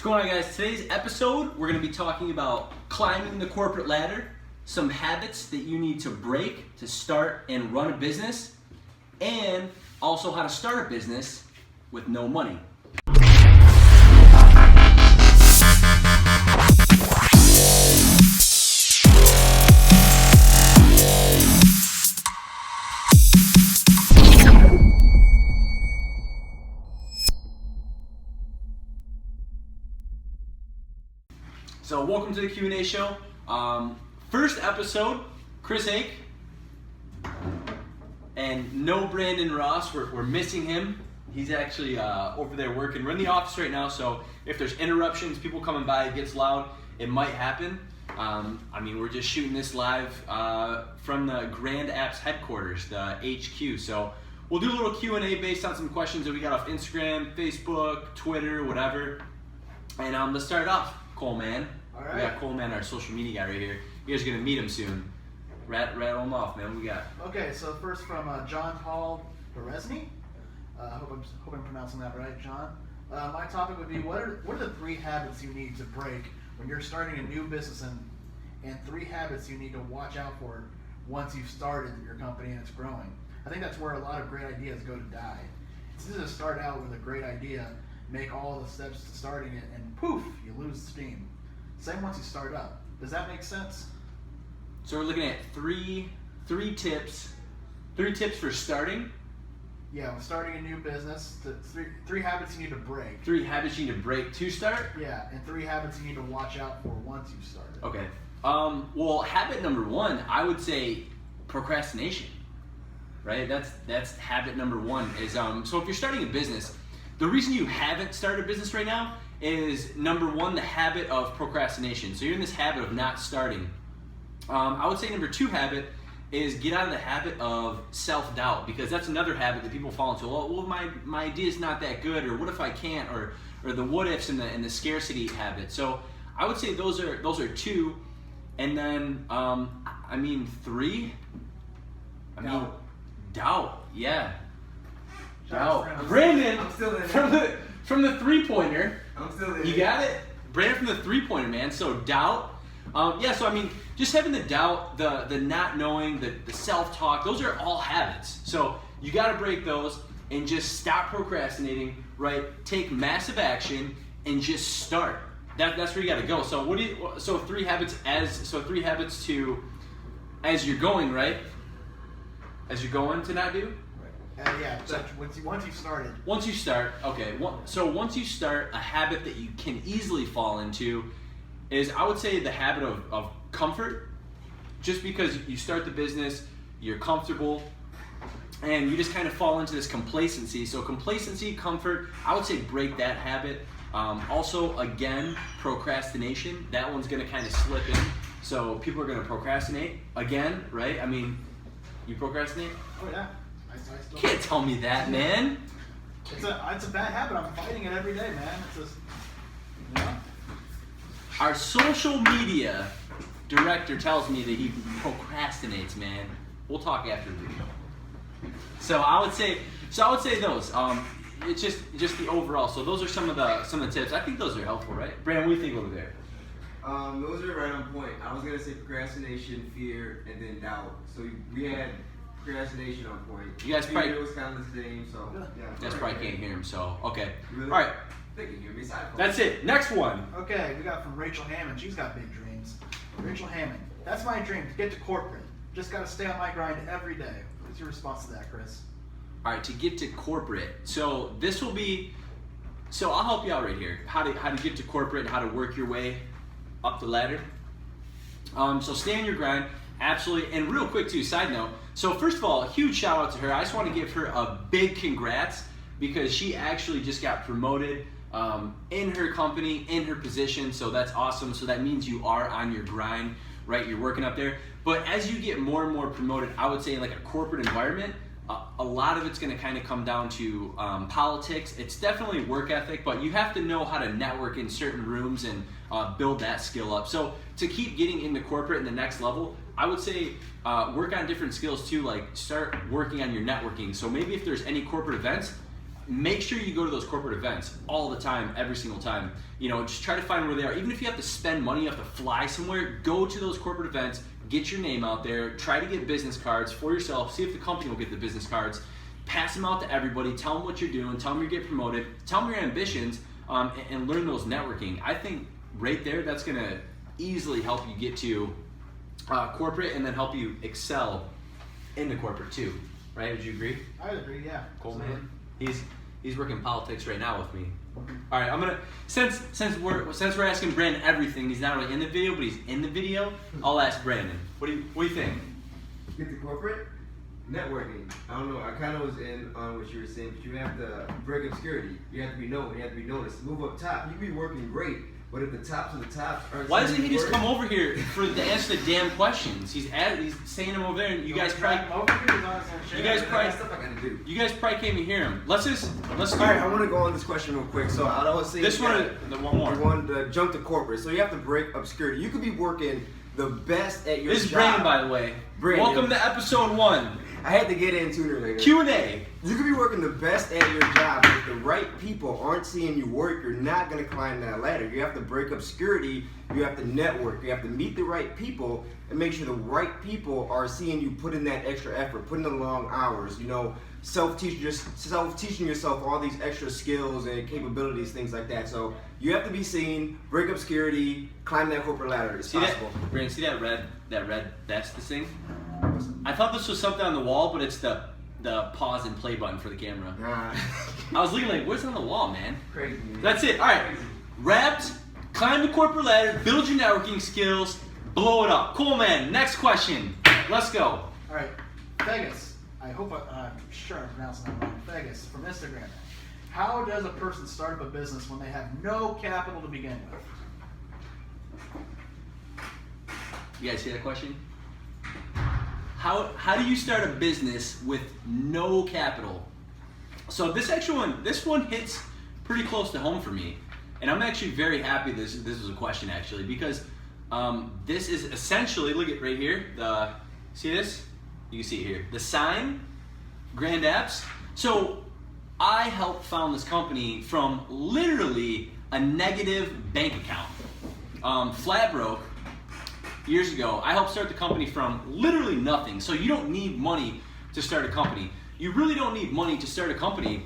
going on, guys? Today's episode, we're going to be talking about climbing the corporate ladder, some habits that you need to break to start and run a business, and also how to start a business with no money. So welcome to the Q&A show. First episode, Chris Hake, and no Brandon Ross. We're missing him. He's actually over there working. We're in the office right now, so if there's interruptions, people coming by, it gets loud, it might happen. We're just shooting this live from the Grand Apps headquarters, the HQ. So we'll do a little Q&A based on some questions that we got off Instagram, Facebook, Twitter, whatever. And let's start it off. Coleman. All right. We got Coleman, our social media guy right here. You guys are gonna meet him soon. Rattle him off, man. What we got? Okay, so first from John Paul Beresny. Hope I'm pronouncing that right, John. My topic would be what are the 3 habits you need to break when you're starting a new business, and 3 habits you need to watch out for once you've started your company and it's growing. I think that's where a lot of great ideas go to die. It's easy to start out with a great idea, make all the steps to starting it, and poof, you lose steam. Same once you start up. Does that make sense? So we're looking at three tips for starting. Yeah, when starting a new business, three habits you need to break. 3 habits you need to break to start? Yeah, and 3 habits you need to watch out for once you've started. Okay. Well, habit number 1, I would say procrastination. Right? That's habit number 1 is so if you're starting a business, the reason you haven't started a business right now is number 1, the habit of procrastination. So you're in this habit of not starting. I would say number 2 habit is get out of the habit of self-doubt, because that's another habit that people fall into. Well, my idea's not that good, or what if I can't, or the what ifs and the scarcity habit. So I would say those are 2, and then 3. Doubt. Yeah. Doubt. Brandon, I'm still in it. from the 3-pointer. I'm still in You got it? Brandon from the 3-pointer, man. So doubt. Just having the doubt, the not knowing, the self-talk, those are all habits. So you got to break those and just stop procrastinating, right? Take massive action and just start. That's where you got to go. So 3 habits to as you're going, right? As you're going to not do? Once you've started. Once you start, okay. So once you start, a habit that you can easily fall into is, I would say, the habit of comfort. Just because you start the business, you're comfortable, and you just kind of fall into this complacency. So complacency, comfort, I would say break that habit. Also, again, procrastination. That one's going to kind of slip in. So people are going to procrastinate again, right? You procrastinate? Oh yeah. I still. You can't tell me that, man. It's a bad habit. I'm fighting it every day, man. It's just, Our social media director tells me that he procrastinates, man. We'll talk after the video. So I would say those. It's just the overall. So those are some of the tips. I think those are helpful, right? Brandon, what do you think over there? Those are right on point. I was gonna say procrastination, fear, and then doubt. So we had procrastination on point. You guys fear probably was kind of the same. So yeah. You guys probably can't hear him. So okay. Really? All right. They can hear me. That's it. Next one. Okay, we got from Rachel Hammond. She's got big dreams. Rachel Hammond. That's my dream, to get to corporate. Just got to stay on my grind every day. What's your response to that, Chris? All right, to get to corporate. So this will be. So I'll help you out right here. How to get to corporate and how to work your way up the ladder. So stay on your grind, absolutely. And real quick too, side note. So first of all, a huge shout out to her. I just want to give her a big congrats, because she actually just got promoted in her company, in her position. So that's awesome. So that means you are on your grind, right? You're working up there. But as you get more and more promoted, I would say in like a corporate environment, a lot of it's going to kind of come down to politics. It's definitely work ethic, but you have to know how to network in certain rooms and build that skill up. So to keep getting into corporate in the next level, I would say work on different skills too, like start working on your networking. So maybe if there's any corporate events, make sure you go to those corporate events all the time, every single time. You know, just try to find where they are. Even if you have to spend money, you have to fly somewhere, go to those corporate events, get your name out there, try to get business cards for yourself, see if the company will get the business cards, pass them out to everybody, tell them what you're doing, tell them you're getting promoted, tell them your ambitions, and learn those networking. I think right there, that's gonna easily help you get to corporate and then help you excel in the corporate too, right? Would you agree? I would agree, yeah. Cool, Absolutely. man. He's working politics right now with me. All right, I'm gonna since we're asking Brandon everything. He's not really in the video, but he's in the video. I'll ask Brandon. What do you think? Get to corporate networking. I don't know. I kind of was in on what you were saying, but you have to break obscurity. You have to be known. You have to be noticed. Move up top. You can be working great, but if the tops of the tops aren't. Why doesn't seeing he you just work- come over here to answer the damn questions? He's saying them over there, and you guys probably Stuff I gotta do. came to hear him. Let's do. All right, I want to go on this question real quick. So I always say This you one, gotta- the one more. You want to jump to corporate, so you have to break obscurity. You could be working the best at your This is job. Brandon, by the way. Brandon. Welcome to episode 1. I had to get in sooner or later. Q&A. You could be working the best at your job, but if the right people aren't seeing you work, you're not going to climb that ladder. You have to break obscurity, you have to network, you have to meet the right people and make sure the right people are seeing you put in that extra effort, put in the long hours, you know, self-teaching yourself all these extra skills and capabilities, things like that. So you have to be seen, break obscurity, climb that corporate ladder. It's See possible. that? Brandon, see that red, that's the thing? I thought this was something on the wall, but it's the pause and play button for the camera. I was looking like, what's on the wall, man? Crazy. Man. That's it. All right. Wrapped, climb the corporate ladder, build your networking skills, blow it up. Cool, man. Next question. Let's go. All right, Vegas. I'm sure I'm pronouncing that wrong. Vegas from Instagram. How does a person start up a business when they have no capital to begin with? You guys see that question? How do you start a business with no capital? So this one hits pretty close to home for me, and I'm actually very happy this was a question actually, because this is essentially, look at right here, see this? You can see it here. The sign, Grand Apps. So I helped found this company from literally a negative bank account, flat broke. Years ago, I helped start the company from literally nothing. So you don't need money to start a company. You really don't need money to start a company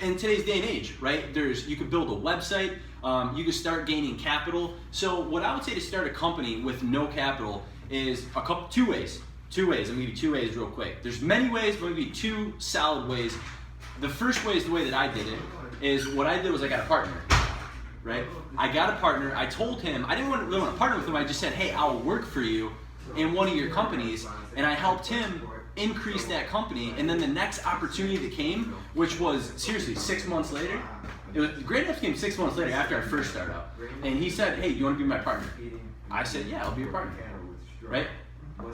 in today's day and age, right? You could build a website, you could start gaining capital. So what I would say to start a company with no capital is two ways. I'm gonna give you 2 ways real quick. There's many ways, but I'm gonna give you 2 solid ways. The first way is the way that I did it, is what I did was I got a partner. Right? I got a partner. I told him, I didn't really want to partner with him. I just said, hey, I'll work for you in one of your companies. And I helped him increase that company. And then the next opportunity that came, which was seriously 6 months later, Grand Apps came 6 months later after our first startup. And he said, hey, you want to be my partner? I said, yeah, I'll be your partner. Right?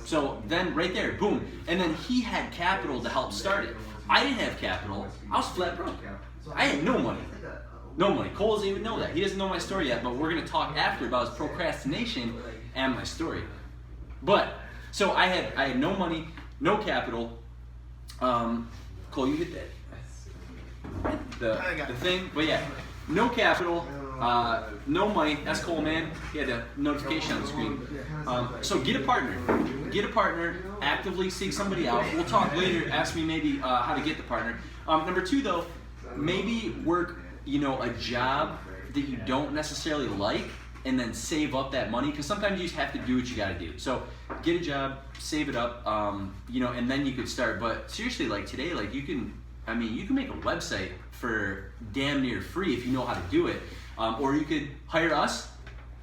So then right there, boom. And then he had capital to help start it. I didn't have capital. I was flat broke. I had no money. No money. Cole doesn't even know that. He doesn't know my story yet, but we're going to talk after about his procrastination and my story. But, so I had no money, no capital. Cole, you hit that. The thing, but yeah, no capital, no money. That's Cole, man. He had a notification on the screen. So get a partner. Get a partner. Actively seek somebody out. We'll talk later. Ask me maybe how to get the partner. Number 2, though, maybe work a job that you don't necessarily like, and then save up that money, because sometimes you just have to do what you got to do. So get a job, save it up, and then you could start. But seriously, like today, like you can make a website for damn near free if you know how to do it, or you could hire us,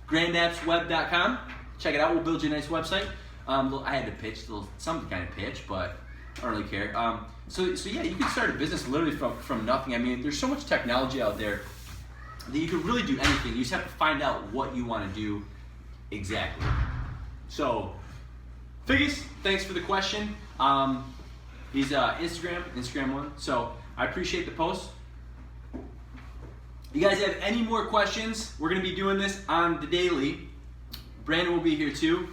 grandappsweb.com. Check it out. We'll build you a nice website. I had to pitch some kind of pitch, but I don't really care. So yeah, you can start a business literally from nothing. I mean, there's so much technology out there that you can really do anything. You just have to find out what you want to do exactly. So, Figgis, thanks for the question. He's Instagram one. So I appreciate the post. You guys have any more questions? We're gonna be doing this on the daily. Brandon will be here too.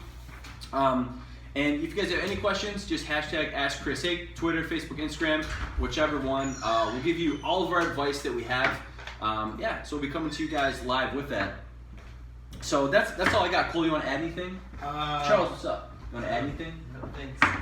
And if you guys have any questions, just hashtag Ask Chris Haig, Twitter, Facebook, Instagram, whichever one. We'll give you all of our advice that we have. So we'll be coming to you guys live with that. So that's all I got. Cole, you want to add anything? Charles, what's up? You want to add anything? No thanks.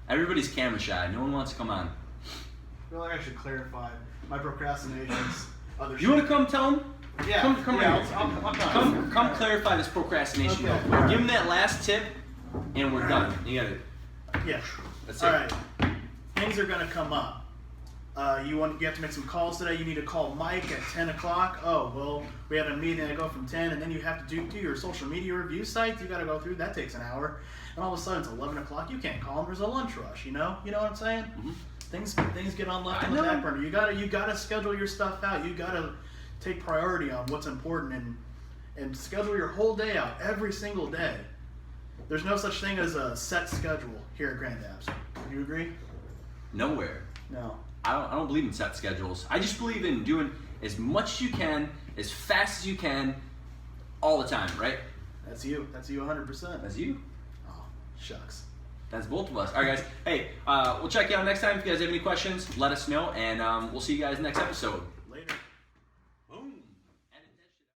Everybody's camera shy. No one wants to come on. I feel like I should clarify my procrastinations. Other You want to come tell him? Yeah. Come yeah, here. I'll Come clarify this procrastination. Okay. real quick. Give him that last tip, and we're done. You got it. Yeah. That's All it. right. Things are gonna come up. You have to make some calls today. You need to call Mike at 10 o'clock. Oh, well, we have a meeting that go from 10, and then you have to do your social media review sites. You got to go through. That takes an hour. And all of a sudden it's 11 o'clock. You can't call them. There's a lunch rush. You know what I'm saying? Mhm. Things get on left I on the know. back burner. You gotta schedule your stuff out. You gotta take priority on what's important and schedule your whole day out every single day. There's no such thing as a set schedule here at Grand Apps. Do you agree? Nowhere. No. I don't believe in set schedules. I just believe in doing as much as you can, as fast as you can, all the time, right? That's you. That's you 100%. That's you. Oh, shucks. That's both of us. All right, guys. Hey, we'll check you out next time. If you guys have any questions, let us know, and we'll see you guys next episode.